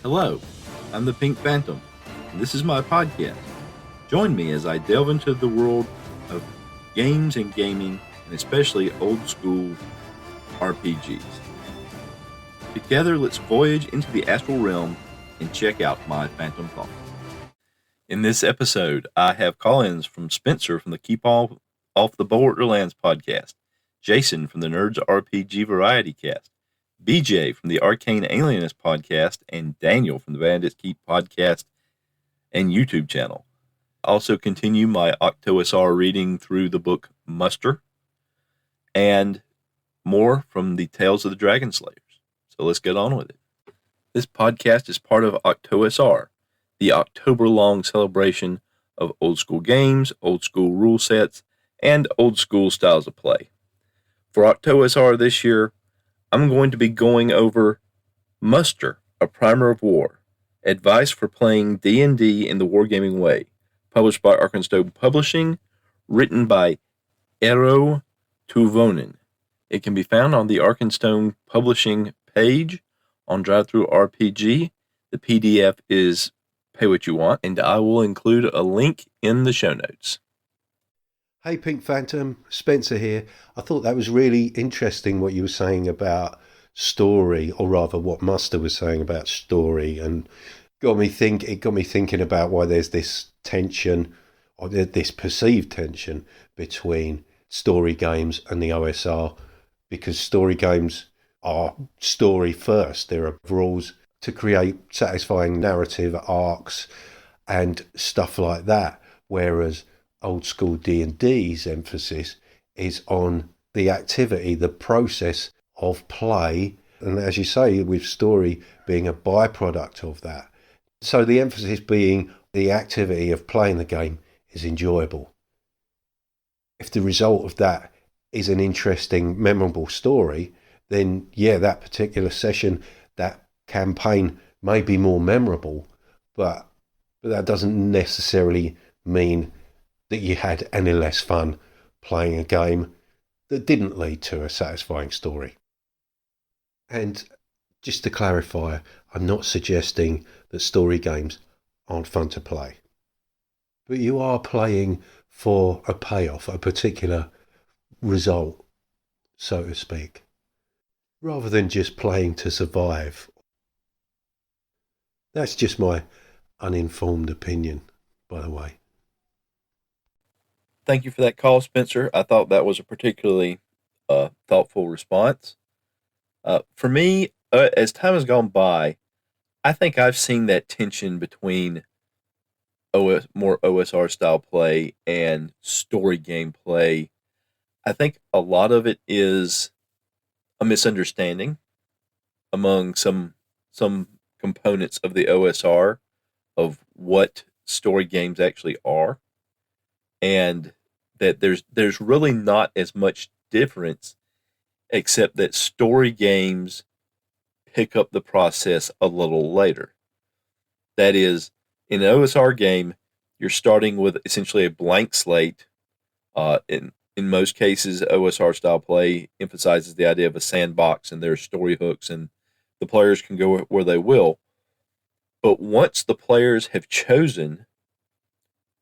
Hello, I'm the Pink Phantom, and this is my podcast. Join me as I delve into the world of games and gaming, and especially old school RPGs. Together, let's voyage into the astral realm and check out my phantom thoughts. In this episode, I have call-ins from Spencer from the Keep Off the Borderlands podcast, Jason from the Nerds RPG Variety Cast, BJ from the Arcane Alienist podcast, and Daniel from the Bandits Keep podcast and YouTube channel. I also continue my OctOSR reading through the book Mustering, and more from the Tales of the Dragon Slayers. So let's get on with it. This podcast is part of OctOSR, the October-long celebration of old school games, old school rule sets, and old school styles of play. For OctOSR this year, I'm going to be going over Muster, A Primer of War, Advice for Playing D&D in the Wargaming Way, published by Arkenstone Publishing, written by Eero Tuvonen. It can be found on the Arkenstone Publishing page on DriveThruRPG. The PDF is pay what you want, and I will include a link in the show notes. Hey Pink Phantom, Spencer here. I thought that was really interesting what you were saying about story, or rather what Muster was saying about story, and it got me thinking about why there's this tension, or this perceived tension between story games and the OSR, because story games are story first. There are rules to create satisfying narrative arcs and stuff like that, whereas old school D&D's emphasis is on the activity, the process of play, and as you say, with story being a byproduct of that. So the emphasis being the activity of playing the game is enjoyable. If the result of that is an interesting, memorable story, then yeah, that particular session, that campaign may be more memorable, but that doesn't necessarily mean that you had any less fun playing a game that didn't lead to a satisfying story. And just to clarify, I'm not suggesting that story games aren't fun to play. But you are playing for a payoff, a particular result, so to speak, rather than just playing to survive. That's just my uninformed opinion, by the way. Thank you for that call, Spencer. I thought that was a particularly thoughtful response. For me, as time has gone by, I think I've seen that tension between more OSR style play and story gameplay. I think a lot of it is a misunderstanding among some components of the OSR of what story games actually are, and that there's really not as much difference, except that story games pick up the process a little later. That is, in an OSR game, you're starting with essentially a blank slate. In most cases, OSR style play emphasizes the idea of a sandbox, and there's story hooks, and the players can go where they will. But once the players have chosen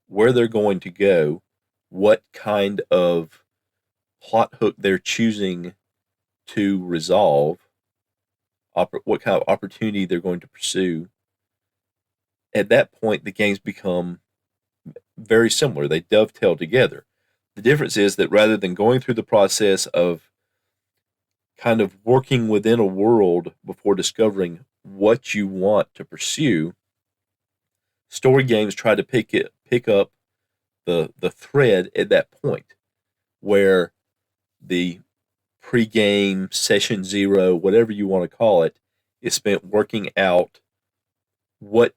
where they're going to go, what kind of plot hook they're choosing to resolve, what kind of opportunity they're going to pursue, at that point the games become very similar. They dovetail together. The difference is that rather than going through the process of kind of working within a world before discovering what you want to pursue, story games try to pick up the thread at that point, where the pre-game session zero, whatever you want to call it, is spent working out what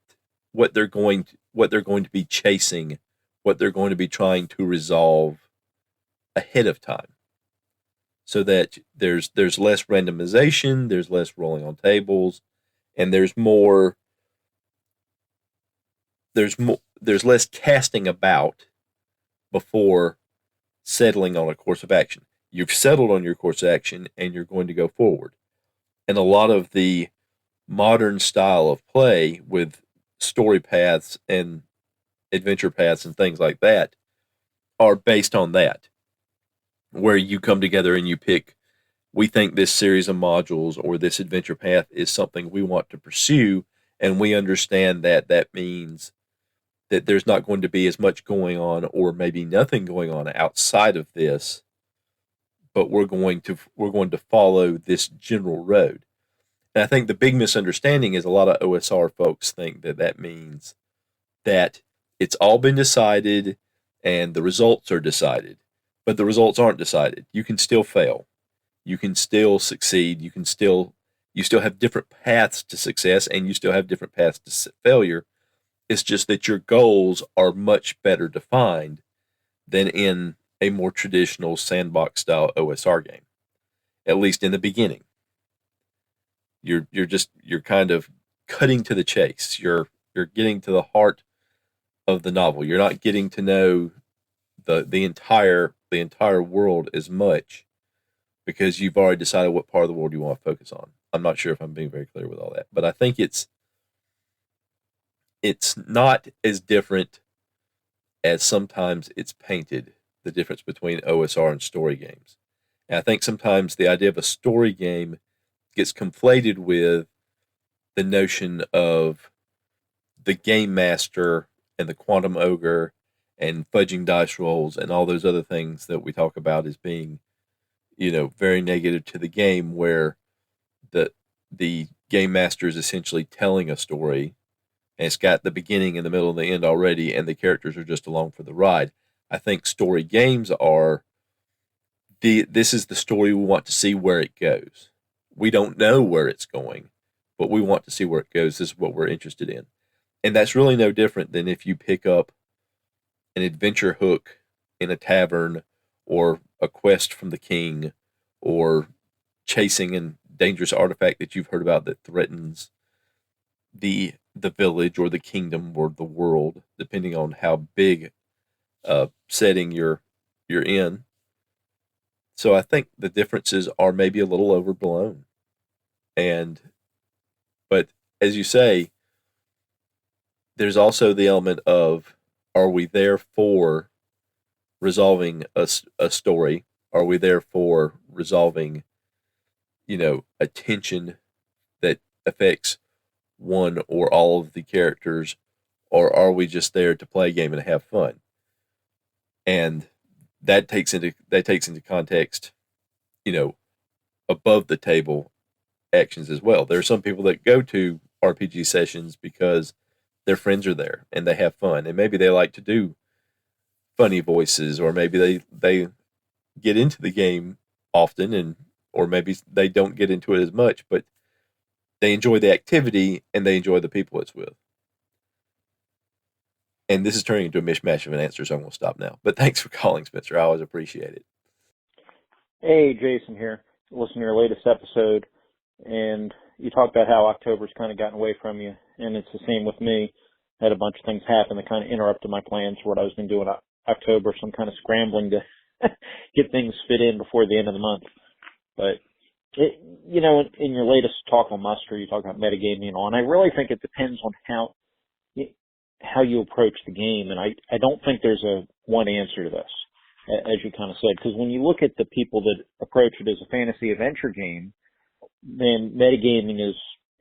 they're going to be chasing, what they're going to be trying to resolve ahead of time, so that there's less randomization, there's less rolling on tables, and there's less casting about before settling on a course of action. You've settled on your course of action and you're going to go forward. And a lot of the modern style of play with story paths and adventure paths and things like that are based on that, where you come together and you pick, we think this series of modules or this adventure path is something we want to pursue, and we understand that that means that there's not going to be as much going on or maybe nothing going on outside of this, but we're going to follow this general road. And I think the big misunderstanding is a lot of OSR folks think that that means that it's all been decided and the results are decided, but the results aren't decided. You can still fail. You can still succeed. You still have different paths to success and you still have different paths to failure. It's just that your goals are much better defined than in a more traditional sandbox style OSR game, at least in the beginning. You're kind of cutting to the chase. You're getting to the heart of the novel. You're not getting to know the entire world as much because you've already decided what part of the world you want to focus on. I'm not sure if I'm being very clear with all that, but I think it's not as different as sometimes it's painted, the difference between OSR and story games. And I think sometimes the idea of a story game gets conflated with the notion of the game master and the quantum ogre and fudging dice rolls and all those other things that we talk about as being, very negative to the game, where the game master is essentially telling a story and it's got the beginning and the middle and the end already, and the characters are just along for the ride. I think story games are this is the story we want to see where it goes. We don't know where it's going, but we want to see where it goes. This is what we're interested in. And that's really no different than if you pick up an adventure hook in a tavern or a quest from the king or chasing a dangerous artifact that you've heard about that threatens the village or the kingdom or the world, depending on how big setting you're in. So I think the differences are maybe a little overblown. And but as you say, there's also the element of, are we there for resolving a story? Are we there for resolving, a tension that affects one or all of the characters, or are we just there to play a game and have fun? And that takes into context, you know, above the table actions as well. There are some people that go to RPG sessions because their friends are there and they have fun, and maybe they like to do funny voices, or maybe they get into the game often, and or maybe they don't get into it as much, but they enjoy the activity and they enjoy the people it's with. And this is turning into a mishmash of an answer, so I'm going to stop now. But thanks for calling, Spencer. I always appreciate it. Hey, Jason here. Listen to your latest episode, and you talked about how October's kind of gotten away from you, and it's the same with me. I had a bunch of things happen that kind of interrupted my plans for what I was going to do in October, so I'm kind of scrambling to get things fit in before the end of the month. But, in your latest talk on Muster, you talk about metagaming and all, and I really think it depends on how you approach the game, and I don't think there's a one answer to this, as you kind of said, because when you look at the people that approach it as a fantasy adventure game, then metagaming is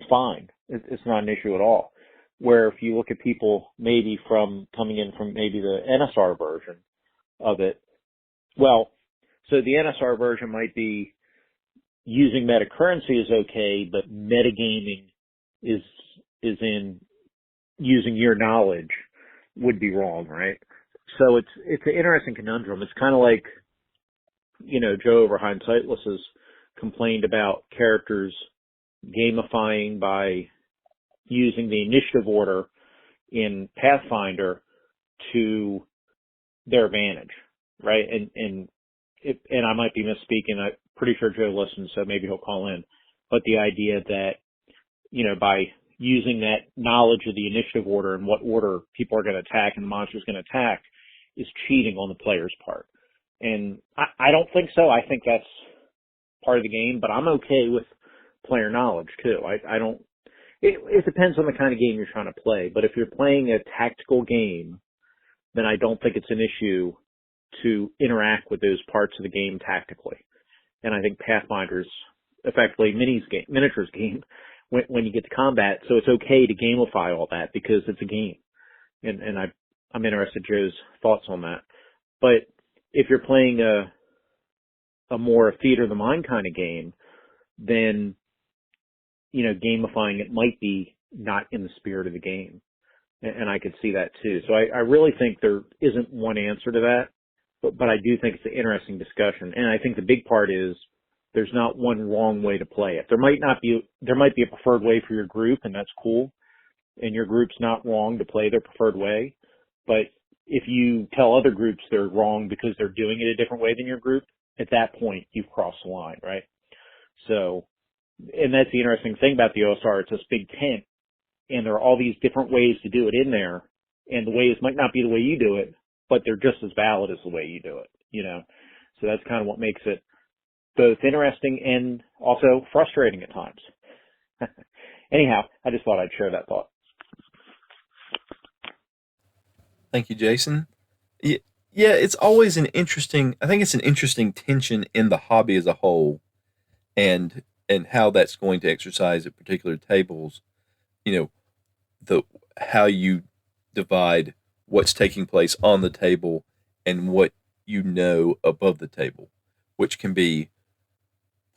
fine. It's not an issue at all. Where if you look at people maybe coming in from maybe the NSR version of it, well, so the NSR version might be using meta currency is okay, but metagaming is in using your knowledge would be wrong, right? So it's an interesting conundrum. It's kind of like, Joe over Hindsightless has complained about characters gamifying by using the initiative order in Pathfinder to their advantage, right? And I might be misspeaking. I'm pretty sure Joe listens, so maybe he'll call in. But the idea that, by using that knowledge of the initiative order and what order people are going to attack and the monster's going to attack is cheating on the player's part. And I don't think so. I think that's part of the game, but I'm okay with player knowledge too. I don't, it depends on the kind of game you're trying to play. But if you're playing a tactical game, then I don't think it's an issue to interact with those parts of the game tactically. And I think Pathfinder's effectively miniatures game when you get to combat. So it's okay to gamify all that because it's a game. And I'm interested in Joe's thoughts on that. But if you're playing a more theater of the mind kind of game, then, gamifying it might be not in the spirit of the game. And I could see that too. So I really think there isn't one answer to that, but I do think it's an interesting discussion. And I think the big part is there's not one wrong way to play it. There might be a preferred way for your group, and that's cool. And your group's not wrong to play their preferred way. But if you tell other groups they're wrong because they're doing it a different way than your group, at that point you've crossed the line, right? So, and that's the interesting thing about the OSR. It's this big tent, and there are all these different ways to do it in there, and the ways might not be the way you do it, but they're just as valid as the way you do it, So that's kind of what makes it both interesting and also frustrating at times. Anyhow, I just thought I'd share that thought. Thank you, Jason. Yeah, it's always I think it's an interesting tension in the hobby as a whole, and how that's going to exercise at particular tables. How you divide what's taking place on the table and what above the table, which can be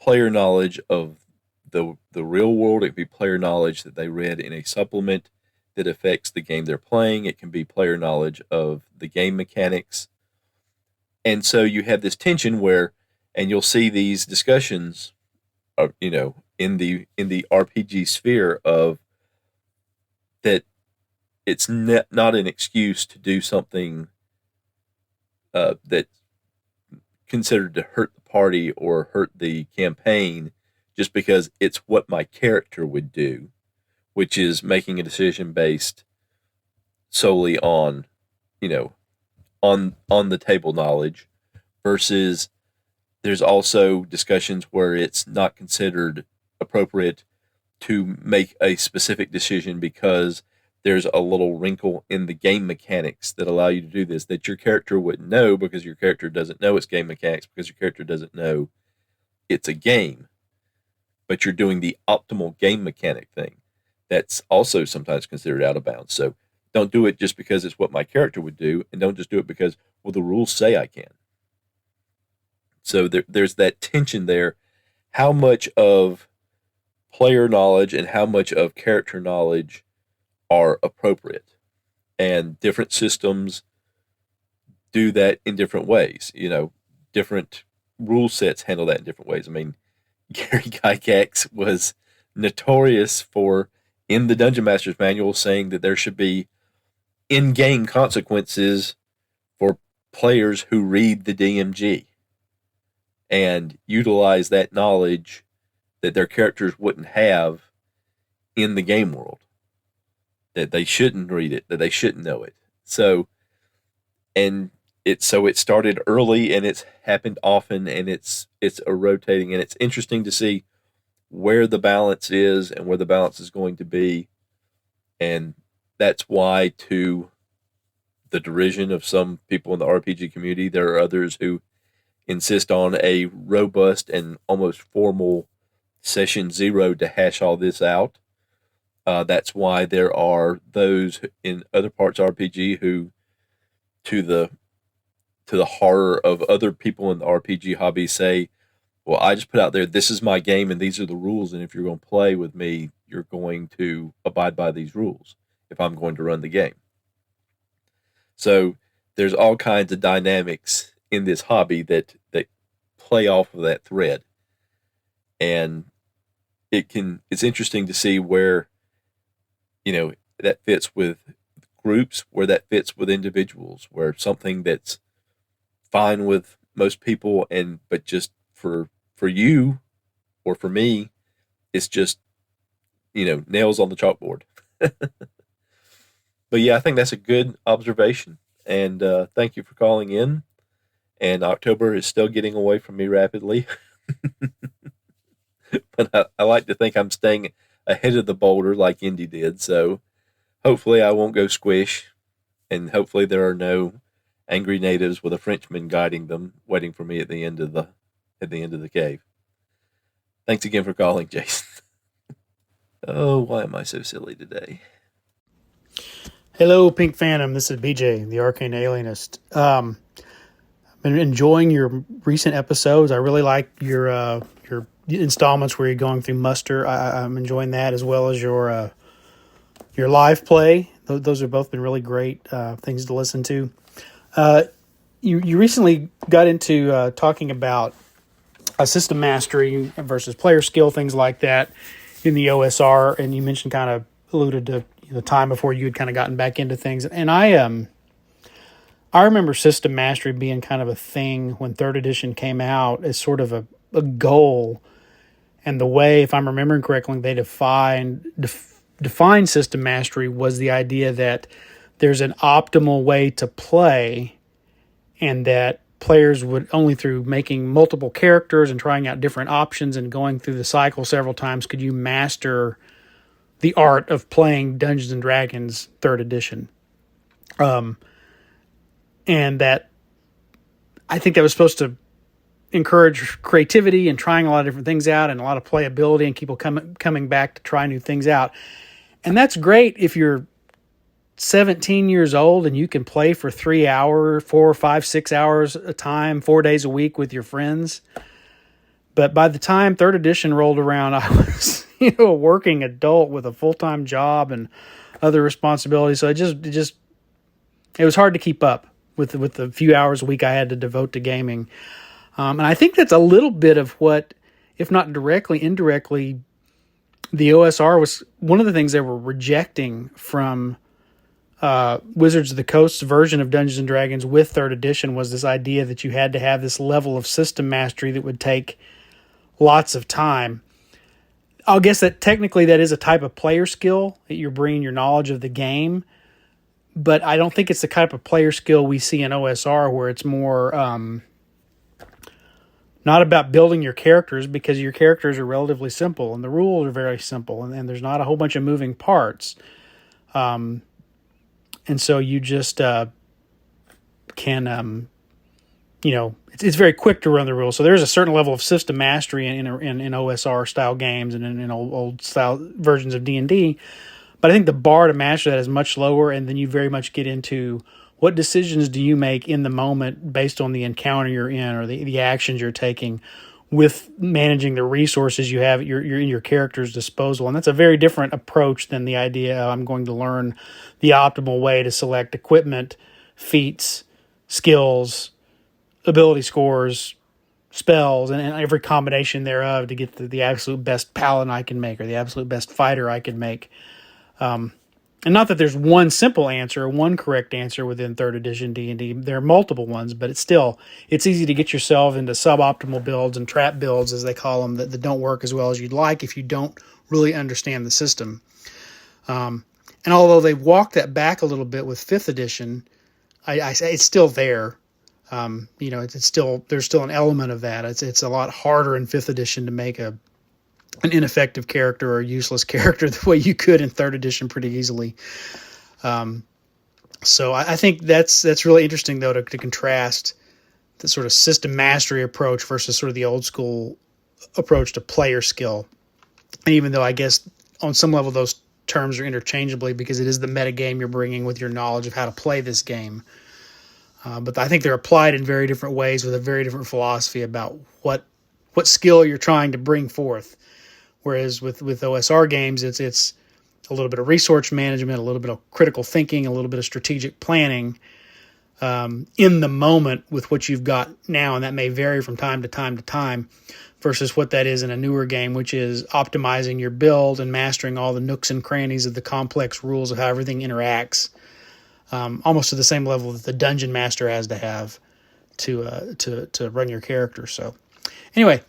player knowledge of the real world. It can be player knowledge that they read in a supplement that affects the game they're playing. It can be player knowledge of the game mechanics. And so you have this tension and you'll see these discussions in the RPG sphere of that it's not an excuse to do something that's considered to hurt the party or hurt the campaign just because it's what my character would do, which is making a decision based solely on, on the table knowledge, versus there's also discussions where it's not considered appropriate to make a specific decision because there's a little wrinkle in the game mechanics that allow you to do this that your character wouldn't know because your character doesn't know it's game mechanics, because your character doesn't know it's a game, but you're doing the optimal game mechanic thing. That's also sometimes considered out of bounds. So don't do it just because it's what my character would do, and don't just do it because, well, the rules say I can. So there's that tension there. How much of player knowledge and how much of character knowledge are appropriate? And different systems do that in different ways. Different rule sets handle that in different ways. I mean, Gary Gygax was notorious for, in the Dungeon Master's Manual, saying that there should be in-game consequences for players who read the DMG and utilize that knowledge that their characters wouldn't have in the game world, that they shouldn't read it, that they shouldn't know it. So it started early, and it's happened often, and it's a rotating, and it's interesting to see where the balance is and where the balance is going to be. And that's why, to the derision of some people in the RPG community, there are others who insist on a robust and almost formal session zero to hash all this out. That's why there are those in other parts of RPG who, to the horror of other people in the RPG hobby, say, well, I just put out there, this is my game and these are the rules, and if you're going to play with me, you're going to abide by these rules if I'm going to run the game. So there's all kinds of dynamics in this hobby that play off of that thread. And it's interesting to see where, that fits with groups, where that fits with individuals, where something that's fine with most people, but just for you or for me, it's just, nails on the chalkboard. But yeah, I think that's a good observation. And thank you for calling in. And October is still getting away from me rapidly. But I like to think I'm staying ahead of the boulder like Indy did. So hopefully I won't go squish, and hopefully there are no angry natives with a Frenchman guiding them, waiting for me at the end of the cave. Thanks again for calling, Jason. Oh, why am I so silly today? Hello, Pink Phantom. This is BJ, the Arcane Alienist. I've been enjoying your recent episodes. I really like your installments where you're going through muster. I'm enjoying that, as well as your live play. Those have both been really great things to listen to. You recently got into talking about system mastery versus player skill, things like that in the OSR, and you mentioned, kind of alluded to the time before you had kind of gotten back into things. And I remember system mastery being kind of a thing when third edition came out as sort of a goal. And the way, if I'm remembering correctly, they defined system mastery was the idea that there's an optimal way to play, and that players would, only through making multiple characters and trying out different options and going through the cycle several times could you master the art of playing Dungeons and Dragons third edition. And that, I think that was supposed to encourage creativity and trying a lot of different things out and a lot of playability and people coming back to try new things out. And that's great if you're 17 years old and you can play for 3 hours, 4, 5, 6 hours a time, 4 days a week with your friends. But by the time third edition rolled around, I was, a working adult with a full-time job and other responsibilities. So it was hard to keep up with the few hours a week I had to devote to gaming. And I think that's a little bit of what, if not directly, indirectly, the OSR was one of the things they were rejecting from Wizards of the Coast's version of Dungeons & Dragons with third edition, was this idea that you had to have this level of system mastery that would take lots of time. I'll guess that technically that is a type of player skill, that you're bringing your knowledge of the game, but I don't think it's the type of player skill we see in OSR, where it's more not about building your characters, because your characters are relatively simple and the rules are very simple, and there's not a whole bunch of moving parts. And so you just can, it's very quick to run the rules. So there's a certain level of system mastery in OSR style games and in old style versions of D&D. But I think the bar to master that is much lower, and then you very much get into what decisions do you make in the moment based on the encounter you're in, or the actions you're taking, with managing the resources you have you're in your character's disposal. And that's a very different approach than the idea I'm going to learn the optimal way to select equipment, feats, skills, ability scores, spells, and every combination thereof to get the absolute best paladin I can make, or the absolute best fighter I can make. And not that there's one simple answer, one correct answer within third edition D&D. There are multiple ones, but it's easy to get yourself into suboptimal builds and trap builds, as they call them, that don't work as well as you'd like if you don't really understand the system. And although they've walked that back a little bit with fifth edition, I say it's still there. It's still, there's still an element of that. It's a lot harder in fifth edition to make an ineffective character or a useless character the way you could in third edition pretty easily. So I think that's really interesting, though, to contrast the sort of system mastery approach versus sort of the old school approach to player skill. And even though I guess on some level those terms are interchangeably, because it is the metagame you're bringing with your knowledge of how to play this game. But I think they're applied in very different ways with a very different philosophy about what skill you're trying to bring forth. Whereas with OSR games, it's a little bit of resource management, a little bit of critical thinking, a little bit of strategic planning in the moment with what you've got now, and that may vary from time to time, versus what that is in a newer game, which is optimizing your build and mastering all the nooks and crannies of the complex rules of how everything interacts, almost to the same level that the dungeon master has to have to run your character. So anyway,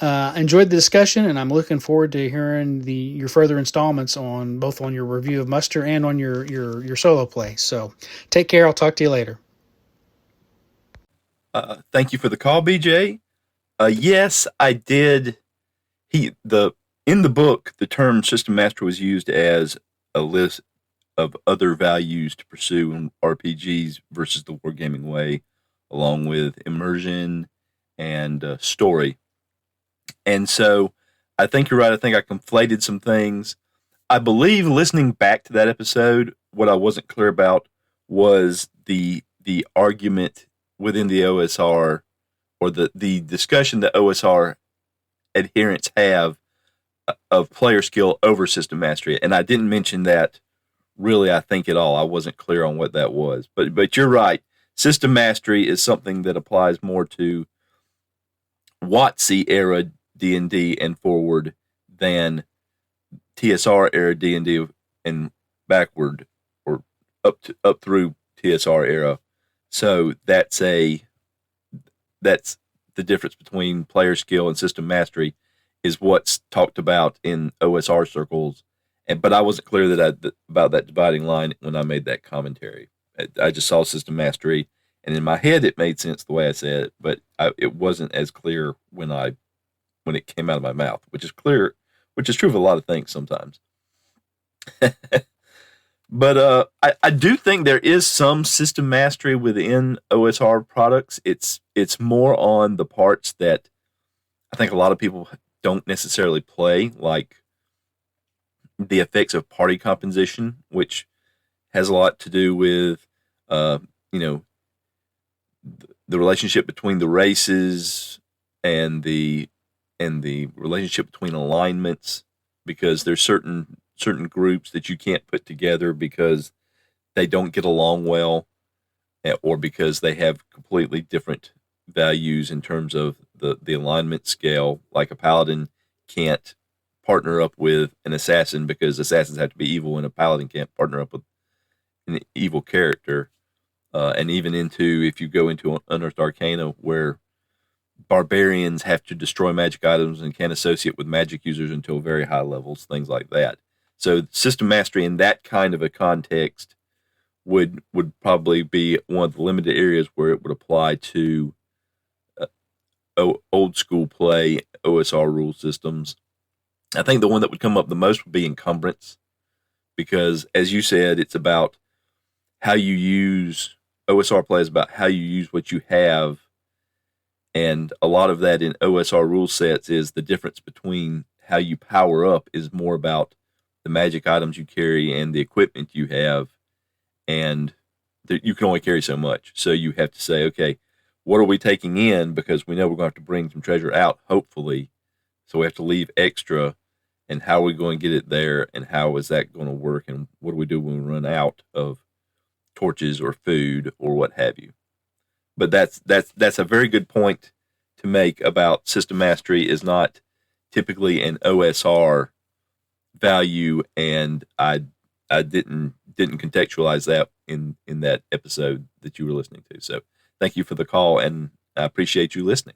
enjoyed the discussion, and I'm looking forward to hearing your further installments on both on your review of Muster and on your solo play. So take care. I'll talk to you later. Thank you for the call, BJ. Yes, I did. The in the book, the term system mastery was used as a list of other values to pursue in RPGs versus the wargaming way, along with immersion and story. And so I think you're right. I think I conflated some things. I believe listening back to that episode, what I wasn't clear about was the argument within the OSR, or the discussion that OSR adherents have of player skill over system mastery. And I didn't mention that really, I think, at all. I wasn't clear on what that was. But you're right. System mastery is something that applies more to WotC era D&D and forward than TSR era D&D and backward, or up through TSR era. So that's the difference between player skill and system mastery, is what's talked about in OSR circles. But I wasn't clear about that dividing line when I made that commentary. I just saw system mastery, and in my head it made sense the way I said it, but it wasn't as clear when it came out of my mouth, which is true of a lot of things sometimes. But I do think there is some system mastery within OSR products. It's more on the parts that I think a lot of people don't necessarily play, like the effects of party composition, which has a lot to do with the relationship between the races and the relationship between alignments, because there's certain groups that you can't put together because they don't get along well, or because they have completely different values in terms of the alignment scale. Like a paladin can't partner up with an assassin because assassins have to be evil, and a paladin can't partner up with an evil character. And even if you go into Unearthed Arcana, where barbarians have to destroy magic items and can't associate with magic users until very high levels, things like that. So system mastery in that kind of a context would probably be one of the limited areas where it would apply to old school play OSR rule systems. I think the one that would come up the most would be encumbrance, because, as you said, it's about how you use OSR play is about how you use what you have, and a lot of that in OSR rule sets is the difference between how you power up is more about the magic items you carry and the equipment you have, and you can only carry so much. So you have to say, okay, what are we taking in? Because we know we're going to have to bring some treasure out, hopefully. So we have to leave extra, and how are we going to get it there, and how is that going to work, and what do we do when we run out of torches or food or what have you? But that's a very good point to make about system mastery is not typically an OSR value, and I didn't contextualize that in that episode that you were listening to. So thank you for the call, and I appreciate you listening.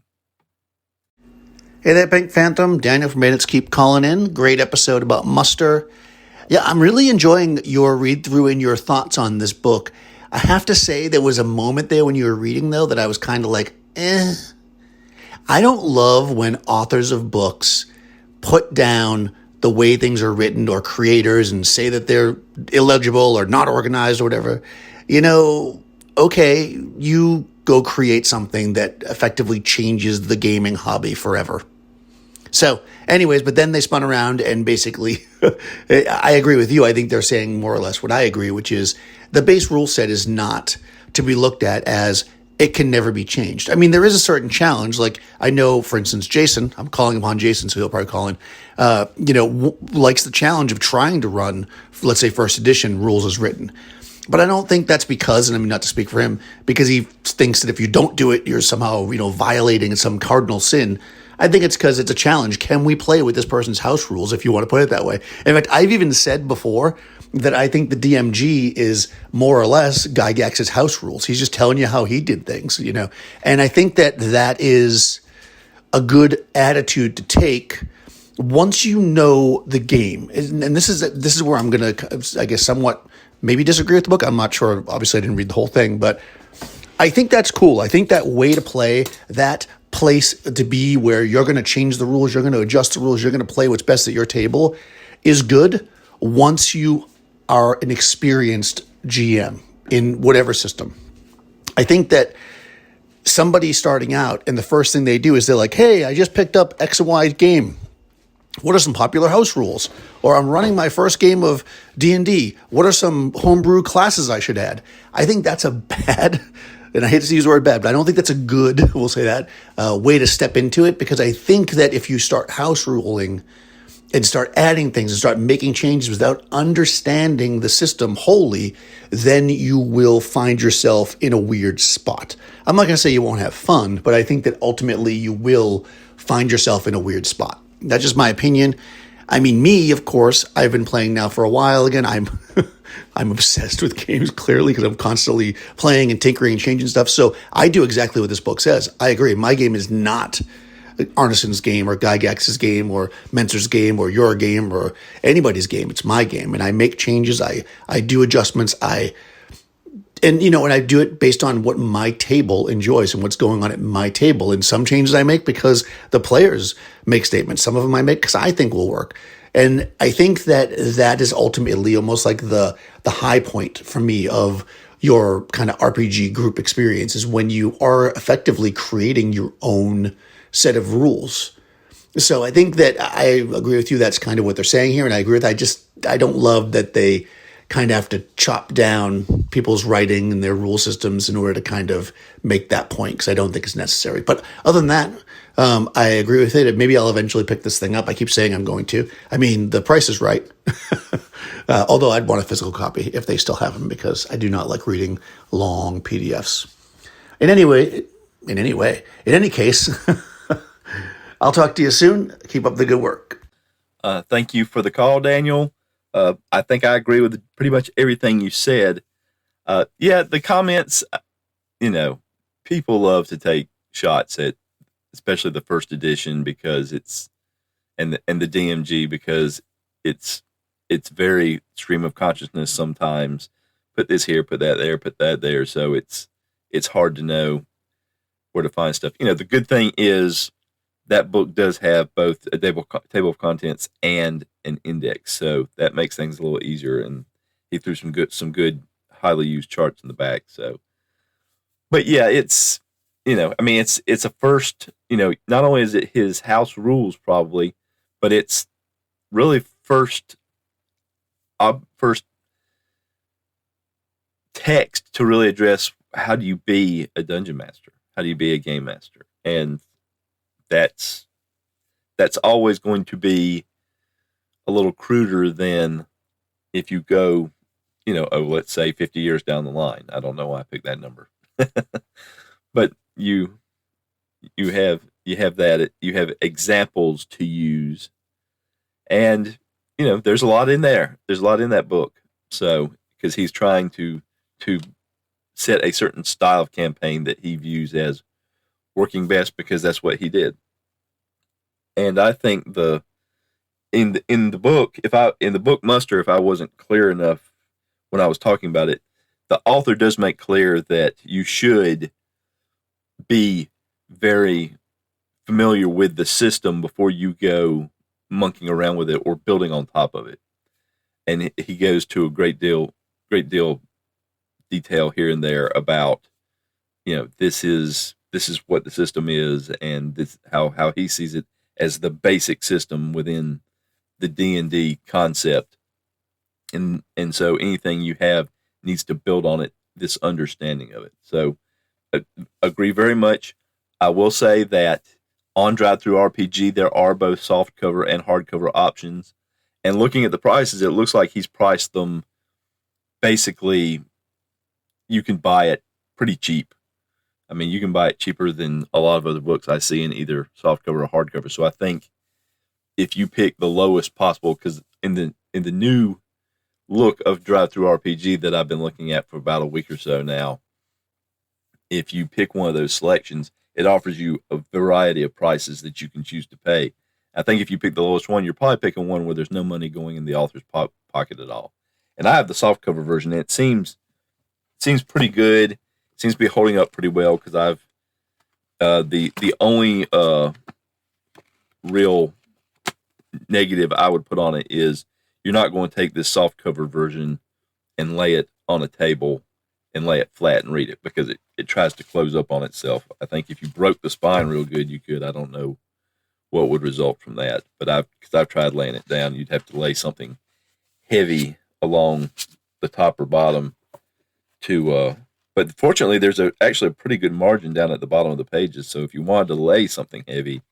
Hey there, Pink Phantom. Daniel from Bandits Keep calling in. Great episode about muster. Yeah, I'm really enjoying your read through and your thoughts on this book. I have to say there was a moment there when you were reading, though, that I was kind of like, I don't love when authors of books put down the way things are written, or creators, and say that they're illegible or not organized or whatever. Okay, you go create something that effectively changes the gaming hobby forever. So anyways, but then they spun around and basically, I agree with you. I think they're saying more or less what I agree, which is the base rule set is not to be looked at as it can never be changed. I mean, there is a certain challenge. Like I know, for instance, Jason, I'm calling upon Jason, so he'll probably call in, likes the challenge of trying to run, let's say, first edition rules as written. But I don't think that's because, and I mean, not to speak for him, because he thinks that if you don't do it, you're somehow, violating some cardinal sin. I think it's because it's a challenge. Can we play with this person's house rules, if you want to put it that way? In fact, I've even said before that I think the DMG is more or less Gygax's house rules. He's just telling you how he did things, And I think that is a good attitude to take once you know the game. And this is where I'm going to, I guess, somewhat maybe disagree with the book. I'm not sure. Obviously, I didn't read the whole thing, but I think that's cool. I think that way to play, that place to be where you're going to change the rules, you're going to adjust the rules, you're going to play what's best at your table is good once you are an experienced GM in whatever system. I think that somebody starting out and the first thing they do is they're like, hey, I just picked up X and Y game. What are some popular house rules? Or I'm running my first game of D&D. What are some homebrew classes I should add? I think that's a bad, and I hate to use the word bad, but I don't think that's a good, we'll say that, way to step into it, because I think that if you start house ruling and start adding things and start making changes without understanding the system wholly, then you will find yourself in a weird spot. I'm not going to say you won't have fun, but I think that ultimately you will find yourself in a weird spot. That's just my opinion. I mean, me, of course, I've been playing now for a while. Again, I'm I'm obsessed with games, clearly, because I'm constantly playing and tinkering and changing stuff. So I do exactly what this book says. I agree. My game is not Arneson's game or Gygax's game or Mentzer's game or your game or anybody's game. It's my game. And I make changes. I do adjustments. And I do it based on what my table enjoys and what's going on at my table. And some changes I make because the players make statements. Some of them I make because I think will work. And I think that is ultimately almost like the high point for me of your kind of RPG group experience is when you are effectively creating your own set of rules. So I think that I agree with you. That's kind of what they're saying here. And I agree with I don't love that they kind of have to chop down people's writing and their rule systems in order to kind of make that point, because I don't think it's necessary. But other than that, I agree with it. Maybe I'll eventually pick this thing up. I keep saying I'm going to. I mean, the price is right. Although I'd want a physical copy if they still have them, because I do not like reading long PDFs. In any case, I'll talk to you soon. Keep up the good work. Thank you for the call, Daniel. I think I agree with pretty much everything you said. The comments, people love to take shots at, especially the first edition, because and the DMG, because it's very stream of consciousness sometimes. Put this here, put that there, put that there. So it's hard to know where to find stuff. The good thing is that book does have both a table of contents and an index, so that makes things a little easier. And he threw some good highly used charts in the back. So, but yeah, it's it's a first. Not only is it his house rules probably, but it's really first text to really address how do you be a dungeon master, how do you be a game master, and that's always going to be a little cruder than if you go, let's say 50 years down the line. I don't know why I picked that number, but you have examples to use, and there's a lot in there. There's a lot in that book. So because he's trying to set a certain style of campaign that he views as working best, because that's what he did. And I think in the book Muster, if I wasn't clear enough when I was talking about it, the author does make clear that you should be very familiar with the system before you go monkeying around with it or building on top of it. And he goes to a great deal detail here and there about, this is what the system is, and this how he sees it as the basic system within the D&D concept. And so anything you have needs to build on it, this understanding of it. So agree very much. I will say that on Drive-Thru RPG, there are both softcover and hardcover options. And looking at the prices, it looks like he's priced them basically, you can buy it pretty cheap. I mean, you can buy it cheaper than a lot of other books I see in either softcover or hardcover. So I think if you pick the lowest possible, because in the new look of Drive-Thru RPG that I've been looking at for about a week or so now, if you pick one of those selections, it offers you a variety of prices that you can choose to pay. I think if you pick the lowest one, you're probably picking one where there's no money going in the author's pocket at all. And I have the softcover version, and it seems pretty good. It seems to be holding up pretty well, because I've The only real negative I would put on it is you're not going to take this soft cover version and lay it on a table and lay it flat and read it, because it tries to close up on itself. I think if you broke the spine real good, you could. I don't know what would result from that, but because I've tried laying it down, you'd have to lay something heavy along the top or bottom to. But fortunately, there's actually a pretty good margin down at the bottom of the pages. So if you wanted to lay something heavy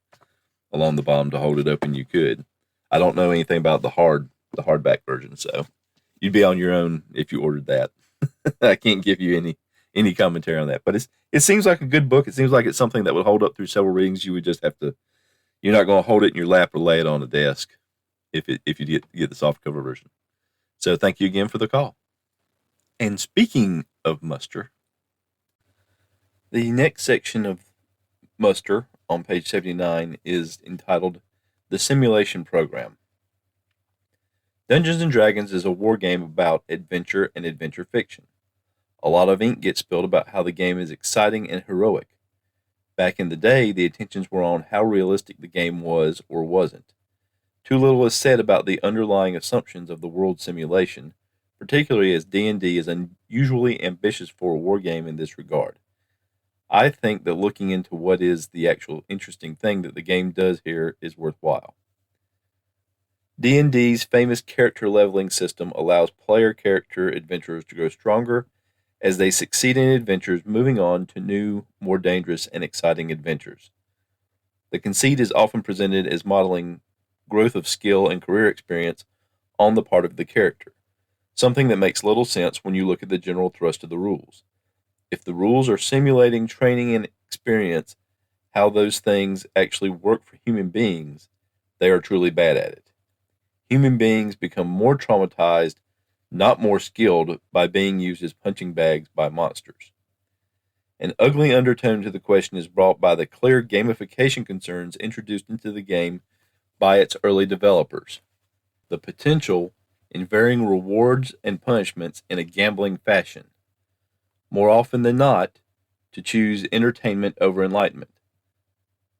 along the bottom to hold it open, you could. I don't know anything about the hardback version, so you'd be on your own if you ordered that. I can't give you any commentary on that, but it seems like a good book. It seems like it's something that would hold up through several readings. You would just have to. You're not going to hold it in your lap or lay it on a desk if you get the soft cover version. So thank you again for the call. And speaking of Muster, the next section of Muster on page 79 is entitled The Simulation Program. Dungeons & Dragons is a war game about adventure and adventure fiction. A lot of ink gets spilled about how the game is exciting and heroic. Back in the day, the attentions were on how realistic the game was or wasn't. Too little is said about the underlying assumptions of the world simulation, particularly as D&D is unusually ambitious for a war game in this regard. I think that looking into what is the actual interesting thing that the game does here is worthwhile. D&D's famous character leveling system allows player character adventurers to grow stronger as they succeed in adventures, moving on to new, more dangerous, and exciting adventures. The conceit is often presented as modeling growth of skill and career experience on the part of the character, something that makes little sense when you look at the general thrust of the rules. If the rules are simulating training and experience, how those things actually work for human beings, they are truly bad at it. Human beings become more traumatized, not more skilled, by being used as punching bags by monsters. An ugly undertone to the question is brought by the clear gamification concerns introduced into the game by its early developers. The potential in varying rewards and punishments in a gambling fashion. More often than not, to choose entertainment over enlightenment.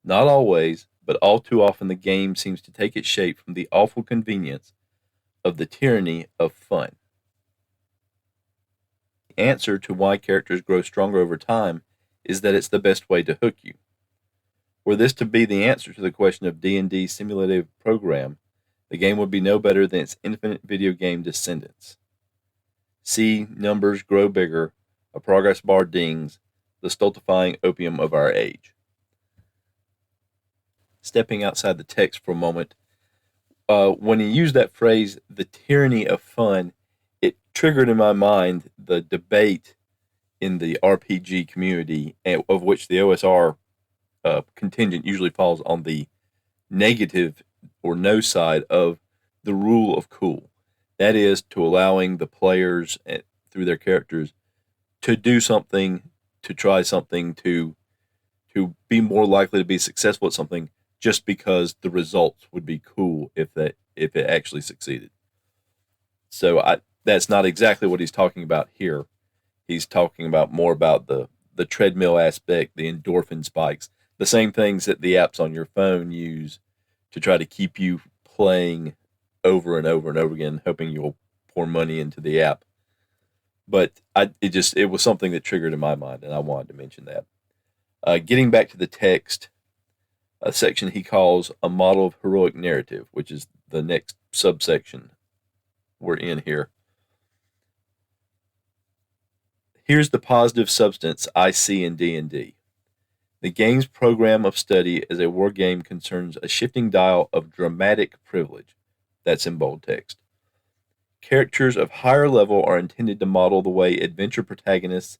Not always, but all too often the game seems to take its shape from the awful convenience of the tyranny of fun. The answer to why characters grow stronger over time is that it's the best way to hook you. Were this to be the answer to the question of D&D's simulative program, the game would be no better than its infinite video game descendants. See numbers grow bigger, a progress bar dings, the stultifying opium of our age. Stepping outside the text for a moment, when he used that phrase, the tyranny of fun, it triggered in my mind the debate in the RPG community, of which the OSR contingent usually falls on the negative or no side of the rule of cool. That is, to allowing the players, through their characters, to do something, to try something, to be more likely to be successful at something, just because the results would be cool if it actually succeeded. So that's not exactly what he's talking about here. He's talking about more about the treadmill aspect, the endorphin spikes, the same things that the apps on your phone use to try to keep you playing over and over and over again, hoping you'll pour money into the app. But it was something that triggered in my mind, and I wanted to mention that. Getting back to the text, a section he calls a model of heroic narrative, which is the next subsection we're in here. Here's the positive substance I see in D&D. The game's program of study as a war game concerns a shifting dial of dramatic privilege. That's in bold text. Characters of higher level are intended to model the way adventure protagonists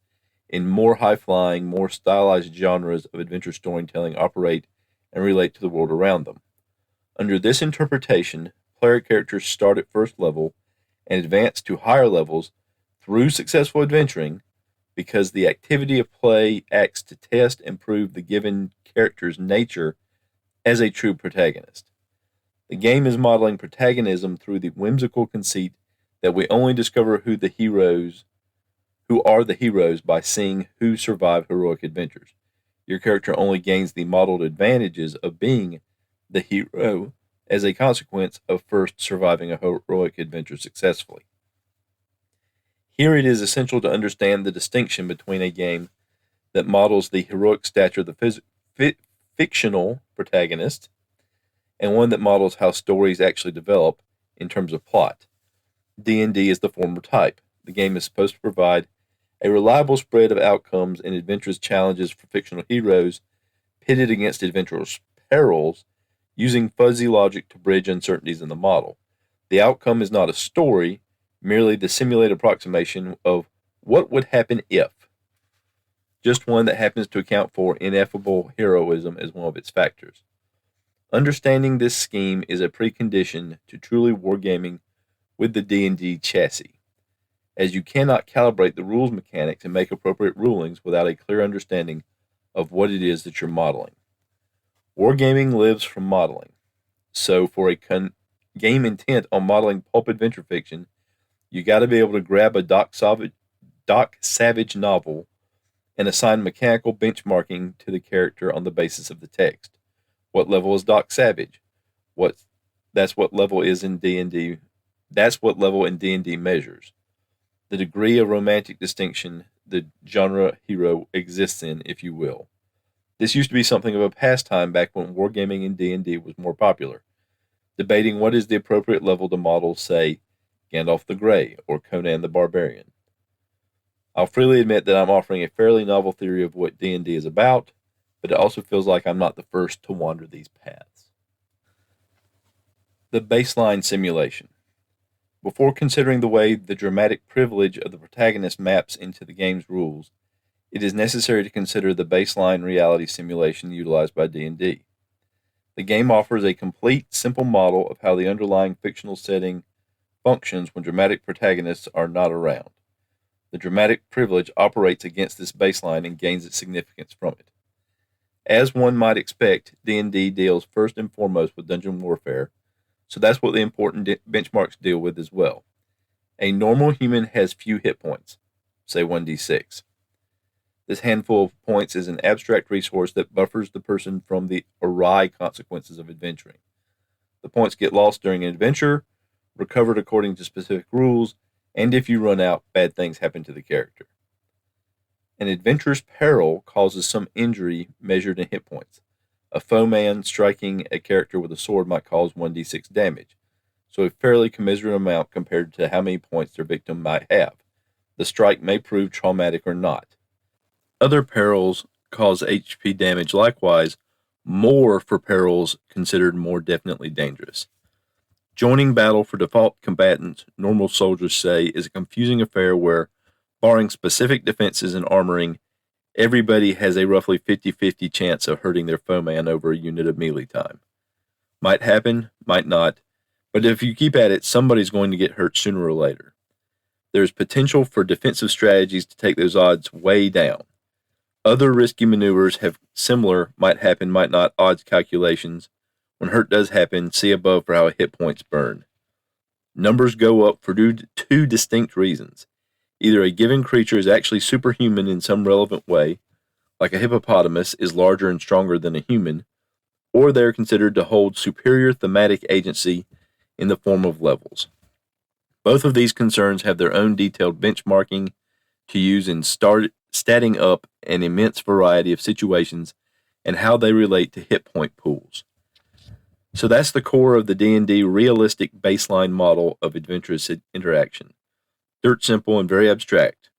in more high-flying, more stylized genres of adventure storytelling operate and relate to the world around them. Under this interpretation, player characters start at first level and advance to higher levels through successful adventuring, because the activity of play acts to test and prove the given character's nature as a true protagonist. The game is modeling protagonism through the whimsical conceit that we only discover who are the heroes by seeing who survive heroic adventures. Your character only gains the modeled advantages of being the hero as a consequence of first surviving a heroic adventure successfully. Here it is essential to understand the distinction between a game that models the heroic stature of the fictional protagonist and one that models how stories actually develop in terms of plot. D&D is the former type. The game is supposed to provide a reliable spread of outcomes and adventurous challenges for fictional heroes pitted against adventurous perils using fuzzy logic to bridge uncertainties in the model. The outcome is not a story, merely the simulated approximation of what would happen if. Just one that happens to account for ineffable heroism as one of its factors. Understanding this scheme is a precondition to truly wargaming with the D&D chassis, as you cannot calibrate the rules mechanics and make appropriate rulings without a clear understanding of what it is that you're modeling. Wargaming lives from modeling, so for a game intent on modeling pulp adventure fiction, you got to be able to grab a Doc Savage novel and assign mechanical benchmarking to the character on the basis of the text. What level is Doc Savage? That's what level is in D&D. That's what level in D&D measures. The degree of romantic distinction the genre hero exists in, if you will. This used to be something of a pastime back when wargaming in D&D was more popular, debating what is the appropriate level to model, say, Gandalf the Grey or Conan the Barbarian. I'll freely admit that I'm offering a fairly novel theory of what D&D is about, but it also feels like I'm not the first to wander these paths. The baseline simulation. Before considering the way the dramatic privilege of the protagonist maps into the game's rules, it is necessary to consider the baseline reality simulation utilized by D&D. The game offers a complete, simple model of how the underlying fictional setting functions when dramatic protagonists are not around. The dramatic privilege operates against this baseline and gains its significance from it. As one might expect, D&D deals first and foremost with dungeon warfare, so that's what the important benchmarks deal with as well. A normal human has few hit points, say 1d6. This handful of points is an abstract resource that buffers the person from the awry consequences of adventuring. The points get lost during an adventure, recovered according to specific rules, and if you run out, bad things happen to the character. An adventurous peril causes some injury measured in hit points. A foeman striking a character with a sword might cause 1d6 damage, so a fairly commiserate amount compared to how many points their victim might have. The strike may prove traumatic or not. Other perils cause HP damage likewise, more for perils considered more definitely dangerous. Joining battle for default combatants, normal soldiers say, is a confusing affair where, barring specific defenses and armoring, everybody has a roughly 50-50 chance of hurting their foeman over a unit of melee time. Might happen, might not, but if you keep at it, somebody's going to get hurt sooner or later. There's potential for defensive strategies to take those odds way down. Other risky maneuvers have similar might happen, might not odds calculations. When hurt does happen, see above for how hit points burn. Numbers go up for two distinct reasons. Either a given creature is actually superhuman in some relevant way, like a hippopotamus is larger and stronger than a human, or they're considered to hold superior thematic agency in the form of levels. Both of these concerns have their own detailed benchmarking to use in statting up an immense variety of situations and how they relate to hit point pools. So that's the core of the D&D realistic baseline model of adventurous interaction. Dirt simple and very abstract.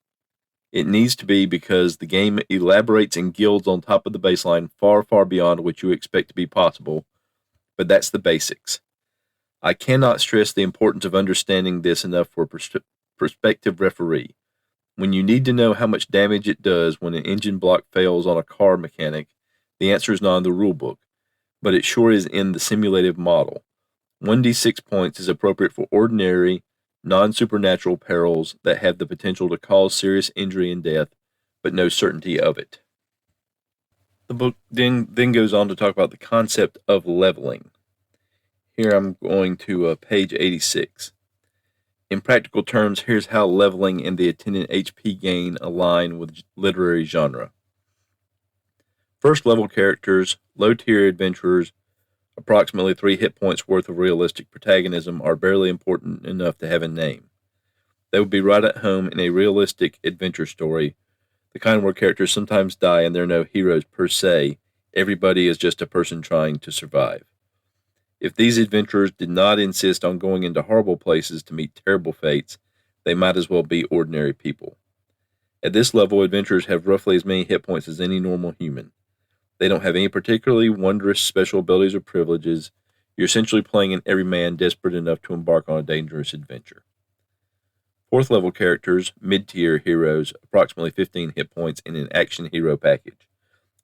It needs to be because the game elaborates and gilds on top of the baseline far, far beyond what you expect to be possible, but that's the basics. I cannot stress the importance of understanding this enough for a prospective referee. When you need to know how much damage it does when an engine block fails on a car mechanic, the answer is not in the rulebook, but it sure is in the simulative model. 1d6 points is appropriate for ordinary, non-supernatural perils that have the potential to cause serious injury and death, but no certainty of it. The book then goes on to talk about the concept of leveling. Here I'm going to page 86. In practical terms, here's how leveling and the attendant HP gain align with literary genre. First level characters, low tier adventurers, approximately 3 hit points worth of realistic protagonism are barely important enough to have a name. They would be right at home in a realistic adventure story, the kind where characters sometimes die and there are no heroes per se. Everybody is just a person trying to survive. If these adventurers did not insist on going into horrible places to meet terrible fates, they might as well be ordinary people. At this level, adventurers have roughly as many hit points as any normal human. They don't have any particularly wondrous special abilities or privileges. You're essentially playing an everyman desperate enough to embark on a dangerous adventure. Fourth level characters, mid-tier heroes, approximately 15 hit points in an action hero package,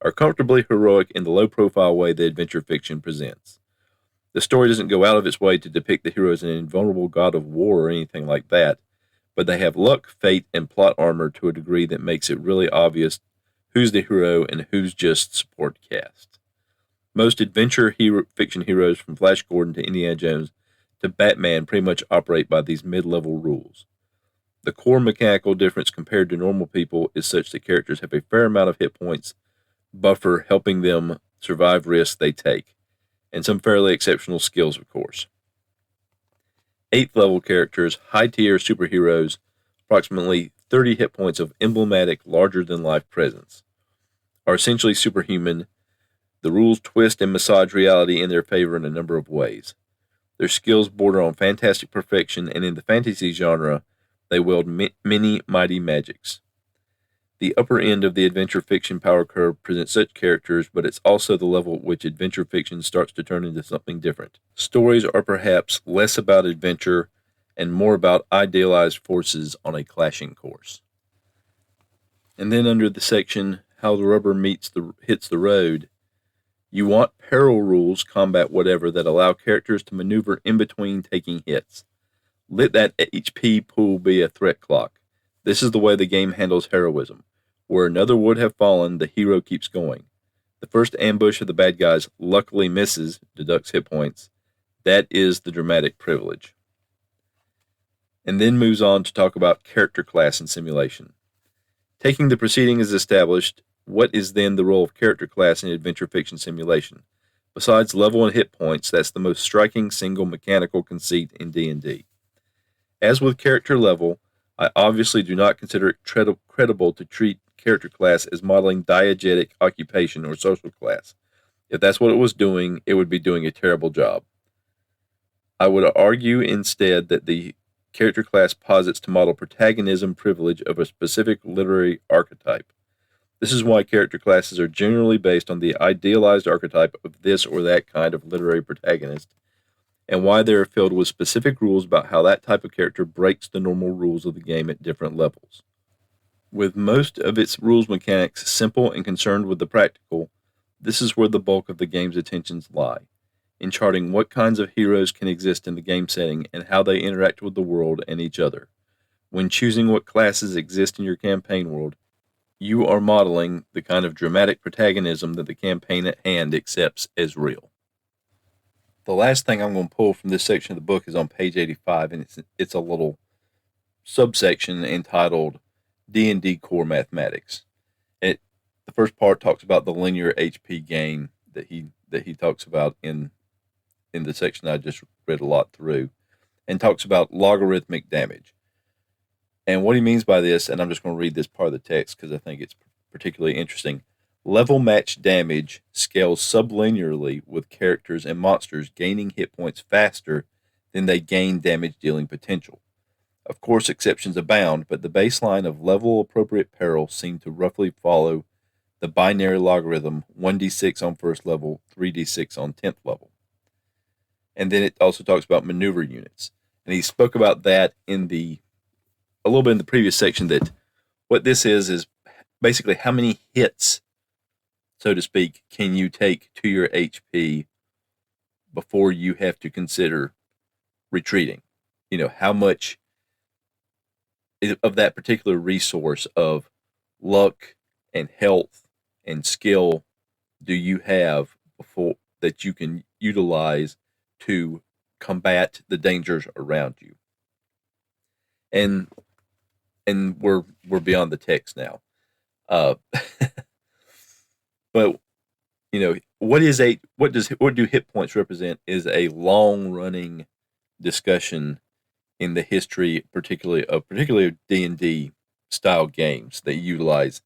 are comfortably heroic in the low-profile way that adventure fiction presents. The story doesn't go out of its way to depict the hero as an invulnerable god of war or anything like that, but they have luck, fate, and plot armor to a degree that makes it really obvious who's the hero and who's just support cast. Most adventure fiction heroes, from Flash Gordon to Indiana Jones to Batman, pretty much operate by these mid-level rules. The core mechanical difference compared to normal people is such that characters have a fair amount of hit points buffer helping them survive risks they take, and some fairly exceptional skills, of course. 8th level characters, high tier superheroes, approximately 30 hit points of emblematic, larger than life presence, are essentially superhuman. The rules twist and massage reality in their favor in a number of ways. Their skills border on fantastic perfection, and in the fantasy genre, they wield many mighty magics. The upper end of the adventure fiction power curve presents such characters, but it's also the level at which adventure fiction starts to turn into something different. Stories are perhaps less about adventure and more about idealized forces on a clashing course. And then under the section, how the rubber hits the road, you want peril rules, combat whatever, that allow characters to maneuver in between taking hits. Let that HP pool be a threat clock. This is the way the game handles heroism. Where another would have fallen, the hero keeps going. The first ambush of the bad guys luckily misses, deducts hit points. That is the dramatic privilege. And then moves on to talk about character class and simulation. Taking the preceding as established, what is then the role of character class in adventure fiction simulation? Besides level and hit points, that's the most striking single mechanical conceit in D&D. As with character level, I obviously do not consider it credible to treat character class as modeling diegetic occupation or social class. If that's what it was doing, it would be doing a terrible job. I would argue instead that the character class posits to model protagonism privilege of a specific literary archetype. This is why character classes are generally based on the idealized archetype of this or that kind of literary protagonist, and why they are filled with specific rules about how that type of character breaks the normal rules of the game at different levels. With most of its rules mechanics simple and concerned with the practical, this is where the bulk of the game's attentions lie, in charting what kinds of heroes can exist in the game setting and how they interact with the world and each other. When choosing what classes exist in your campaign world, you are modeling the kind of dramatic protagonism that the campaign at hand accepts as real. The last thing I'm going to pull from this section of the book is on page 85, and it's a little subsection entitled D&D Core Mathematics. The first part talks about the linear HP gain that he talks about in the section I just read a lot through, and talks about logarithmic damage. And what he means by this, and I'm just going to read this part of the text because I think it's particularly interesting. Level match damage scales sublinearly with characters and monsters gaining hit points faster than they gain damage dealing potential. Of course, exceptions abound, but the baseline of level appropriate peril seemed to roughly follow the binary logarithm 1d6 on first level, 3d6 on 10th level. And then it also talks about maneuver units. And he spoke about that a little bit in the previous section, that what this is basically how many hits, so to speak, can you take to your HP before you have to consider retreating. How much of that particular resource of luck and health and skill do you have before that you can utilize to combat the dangers around you. And we're beyond the text now. But what do hit points represent is a long running discussion in the history, particularly of D&D style games that utilize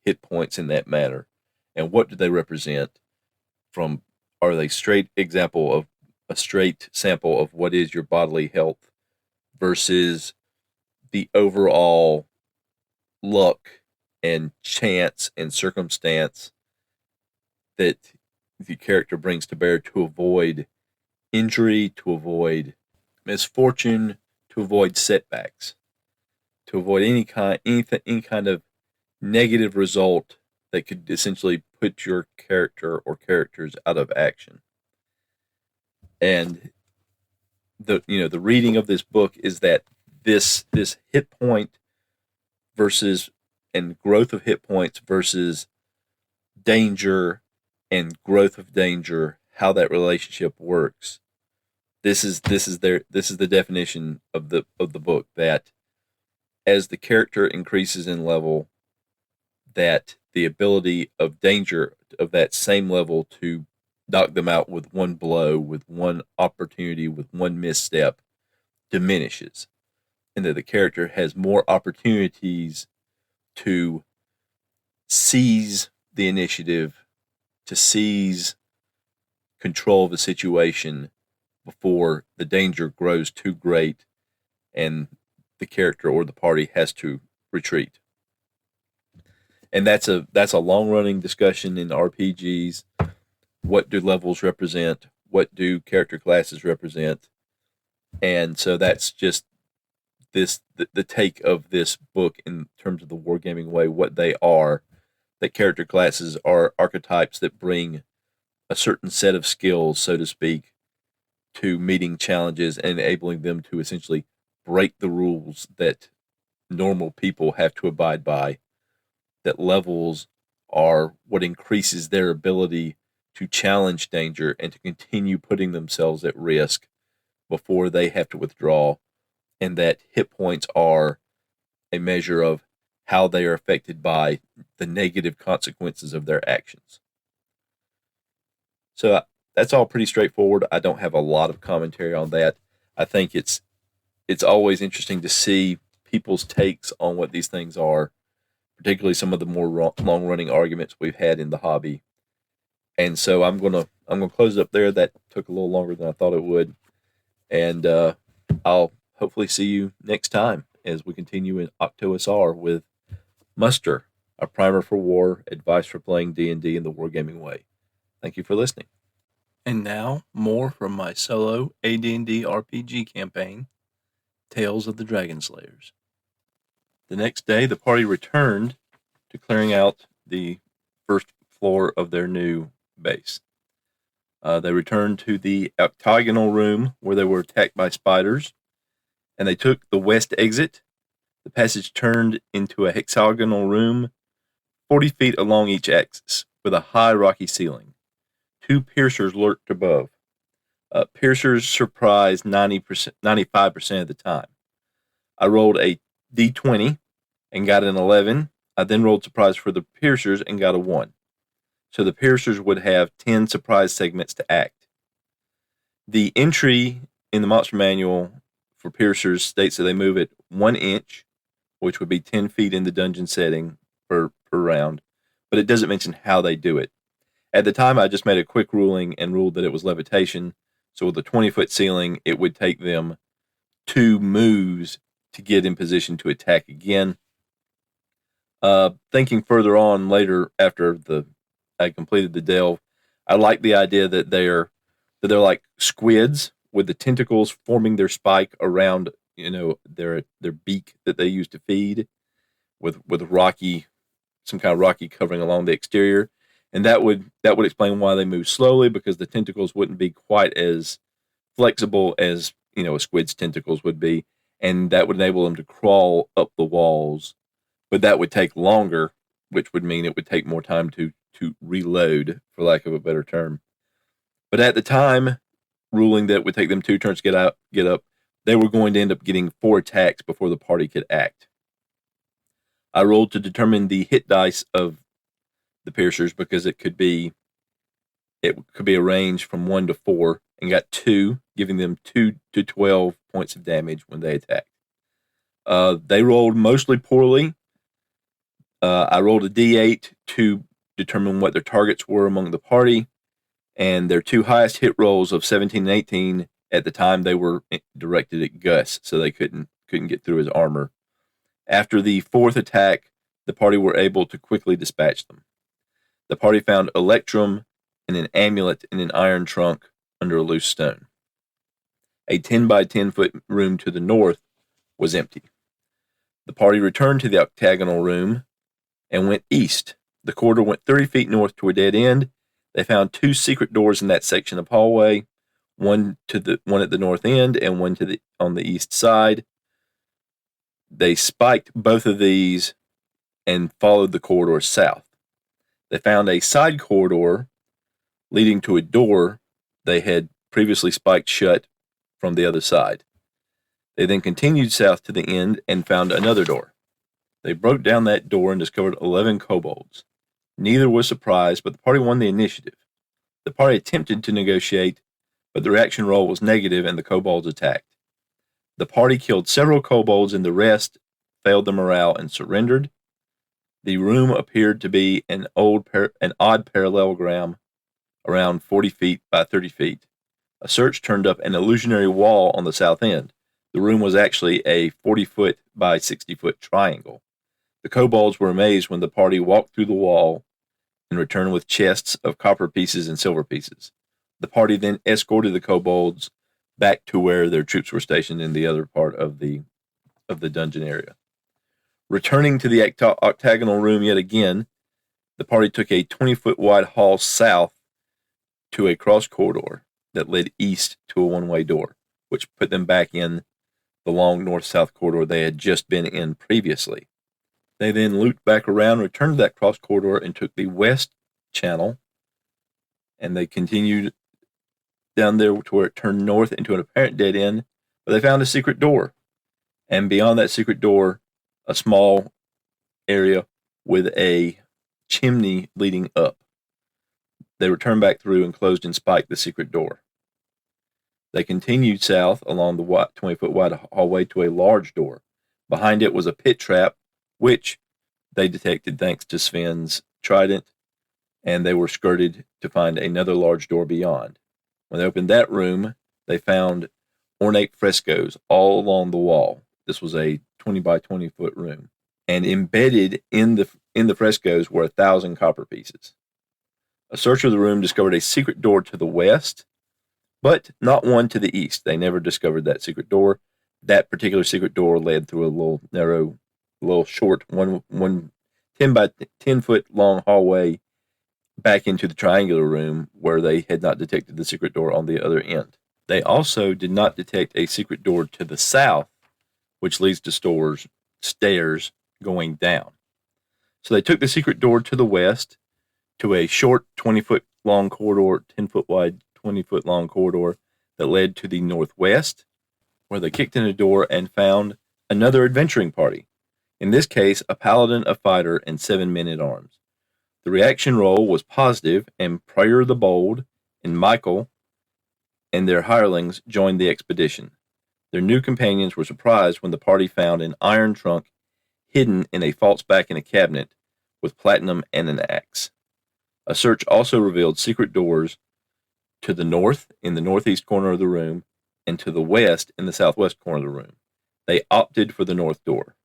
hit points in that manner, and what do they represent? From Are they a straight sample of what is your bodily health versus the overall luck and chance and circumstance that the character brings to bear to avoid injury, to avoid misfortune, to avoid setbacks, to avoid any kind of negative result that could essentially put your character or characters out of action. And the reading of this book is that this hit point versus and growth of hit points versus danger and growth of danger, how that relationship works. This is the definition of the book, that as the character increases in level, that the ability of danger of that same level to knock them out with one blow, with one opportunity, with one misstep diminishes, and that the character has more opportunities to seize the initiative, to seize control of the situation before the danger grows too great and the character or the party has to retreat. And that's a long running discussion in RPGs. What do levels represent? What do character classes represent? And so that's just the take of this book in terms of the wargaming way, what they are. That character classes are archetypes that bring a certain set of skills, so to speak, to meeting challenges and enabling them to essentially break the rules that normal people have to abide by. That levels are what increases their ability to challenge danger and to continue putting themselves at risk before they have to withdraw, and that hit points are a measure of how they are affected by the negative consequences of their actions. So that's all pretty straightforward. I don't have a lot of commentary on that. I think it's always interesting to see people's takes on what these things are, particularly some of the more long-running arguments we've had in the hobby. And so I'm gonna close it up there. That took a little longer than I thought it would, and I'll hopefully see you next time as we continue in OctOSR with Muster, a primer for war, advice for playing D&D in the wargaming way. Thank you for listening. And now, more from my solo AD&D RPG campaign, Tales of the Dragon Slayers. The next day, the party returned to clearing out the first floor of their new base. They returned to the octagonal room where they were attacked by spiders, and they took the west exit. The passage turned into a hexagonal room, 40 feet along each axis, with a high rocky ceiling. 2 piercers lurked above. Piercers surprised 95% of the time. I rolled a d20 and got an 11. I then rolled surprise for the piercers and got a 1. So the piercers would have 10 surprise segments to act. The entry in the monster manual for piercers states that they move at 1 inch, which would be 10 feet in the dungeon setting per round, but it doesn't mention how they do it. At the time, I just made a quick ruling and ruled that it was levitation. So with a 20-foot ceiling, it would take them 2 moves to get in position to attack again. Thinking further on later, after I completed the delve, I like the idea that they're like squids with the tentacles forming their spike around their beak that they use to feed, with some kind of rocky covering along the exterior. And that would explain why they move slowly, because the tentacles wouldn't be quite as flexible as a squid's tentacles would be, and that would enable them to crawl up the walls. But that would take longer, which would mean it would take more time to reload, for lack of a better term. But at the time, ruling that it would take them 2 turns to get up, they were going to end up getting 4 attacks before the party could act. I rolled to determine the hit dice of the piercers, because it could be it could be a range from 1 to 4, and got 2, giving them 2 to 12 points of damage when they attacked. They rolled mostly poorly. I rolled a d8 to determine what their targets were among the party, and their 2 highest hit rolls of 17 and 18 at the time they were directed at Gus, so they couldn't get through his armor. After the 4th attack, the party were able to quickly dispatch them. The party found Electrum and an amulet in an iron trunk under a loose stone. A 10 by 10 foot room to the north was empty. The party returned to the octagonal room and went east. The corridor went 30 feet north to a dead end. They found 2 secret doors in that section of hallway, one at the north end and one on the east side. They spiked both of these and followed the corridor south. They found a side corridor leading to a door they had previously spiked shut from the other side. They then continued south to the end and found another door. They broke down that door and discovered 11 kobolds. Neither was surprised, but the party won the initiative. The party attempted to negotiate, but the reaction roll was negative and the kobolds attacked. The party killed several kobolds and the rest failed the morale and surrendered. The room appeared to be an odd parallelogram around 40 feet by 30 feet. A search turned up an illusionary wall on the south end. The room was actually a 40-foot by 60-foot triangle. The kobolds were amazed when the party walked through the wall and returned with chests of copper pieces and silver pieces. The party then escorted the kobolds back to where their troops were stationed in the other part of the dungeon area. Returning to the octagonal room yet again, the party took a 20-foot wide hall south to a cross corridor that led east to a one-way door, which put them back in the long north-south corridor they had just been in previously. They then looped back around, returned to that cross corridor, and took the west channel, and they continued down there to where it turned north into an apparent dead end, but they found a secret door. And beyond that secret door, a small area with a chimney leading up. They returned back through and closed and spiked the secret door. They continued south along the 20-foot wide hallway to a large door. Behind it was a pit trap, which they detected thanks to Sven's trident, and they were skirted to find another large door beyond. When they opened that room, they found ornate frescoes all along the wall. This was a 20 by 20 foot room, and embedded in the frescoes were 1,000 copper pieces. A search of the room discovered a secret door to the west, but not one to the east. They never discovered that secret door. That particular secret door led through a little narrow, short, 10 by 10 foot long hallway back into the triangular room where they had not detected the secret door on the other end. They also did not detect a secret door to the south, which leads to stairs going down. So they took the secret door to the west to a short 20-foot long corridor, 10-foot wide, 20-foot long corridor that led to the northwest, where they kicked in a door and found another adventuring party. In this case, a paladin, a fighter, and 7 men at arms. The reaction roll was positive, and Prior the Bold and Michael and their hirelings joined the expedition. Their new companions were surprised when the party found an iron trunk hidden in a false back in a cabinet with platinum and an axe. A search also revealed secret doors to the north in the northeast corner of the room and to the west in the southwest corner of the room. They opted for the north door.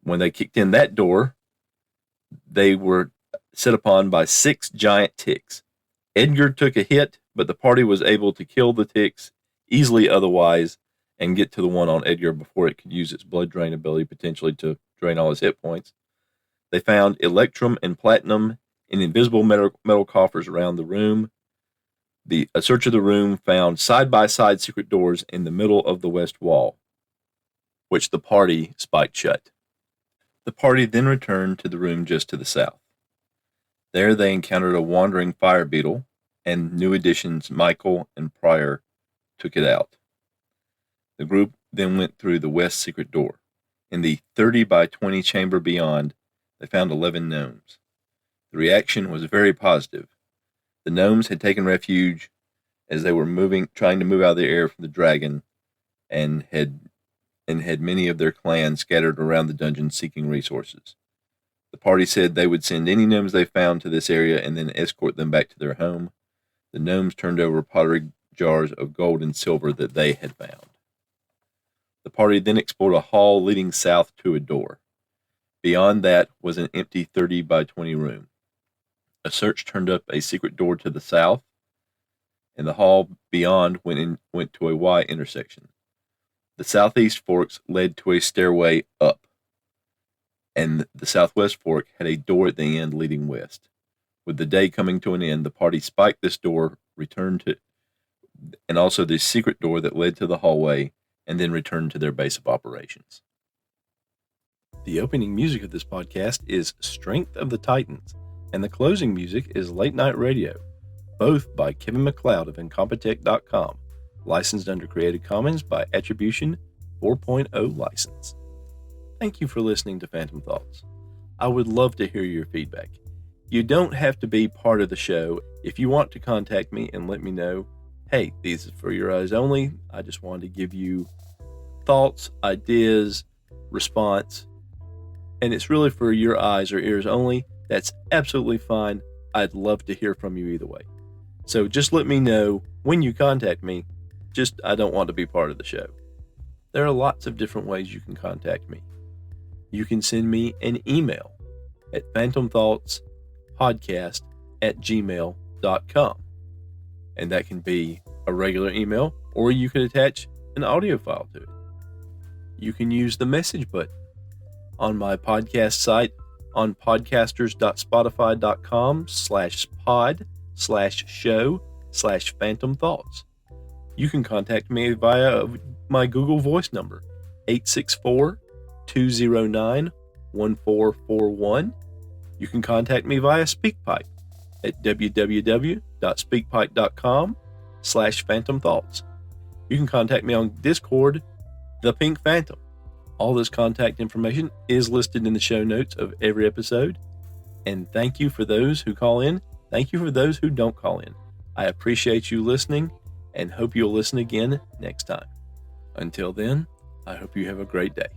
When they kicked in that door, they were set upon by 6 giant ticks. Edgar took a hit, but the party was able to kill the ticks easily otherwise and get to the one on Edgar before it could use its blood drain ability potentially to drain all his hit points. They found electrum and platinum in invisible metal coffers around the room. A search of the room found side-by-side secret doors in the middle of the west wall, which the party spiked shut. The party then returned to the room just to the south. There they encountered a wandering fire beetle, and new additions Michael and Prior took it out. The group then went through the west secret door. In the 30 by 20 chamber beyond, they found 11 gnomes. The reaction was very positive. The gnomes had taken refuge as they were trying to move out of the air from the dragon, and had many of their clan scattered around the dungeon seeking resources. The party said they would send any gnomes they found to this area and then escort them back to their home. The gnomes turned over pottery jars of gold and silver that they had found. The party then explored a hall leading south to a door. Beyond that was an empty 30 by 20 room. A search turned up a secret door to the south, and the hall beyond went to a Y intersection. The southeast forks led to a stairway up, and the southwest fork had a door at the end leading west. With the day coming to an end, the party spiked this door, and also the secret door that led to the hallway, and then returned to their base of operations. The opening music of this podcast is Strength of the Titans, and the closing music is Late Night Radio, both by Kevin MacLeod of Incompetech.com, licensed under Creative Commons by Attribution 4.0 license. Thank you for listening to Phantom Thoughts. I would love to hear your feedback. You don't have to be part of the show. If you want to contact me and let me know, hey, these are for your eyes only. I just wanted to give you thoughts, ideas, response, and it's really for your eyes or ears only. That's absolutely fine. I'd love to hear from you either way. So just let me know when you contact me. I don't want to be part of the show. There are lots of different ways you can contact me. You can send me an email at phantomthoughtspodcast@gmail.com. And that can be a regular email, or you can attach an audio file to it. You can use the message button on my podcast site on podcasters.spotify.com/pod/show/phantom thoughts. You can contact me via my Google Voice number, 864-209-1441. You can contact me via SpeakPipe at www.speakpipe.com/phantom thoughts. You can contact me on Discord, The Pink Phantom. All this contact information is listed in the show notes of every episode. And thank you for those who call in. Thank you for those who don't call in. I appreciate you listening and hope you'll listen again next time. Until then, I hope you have a great day.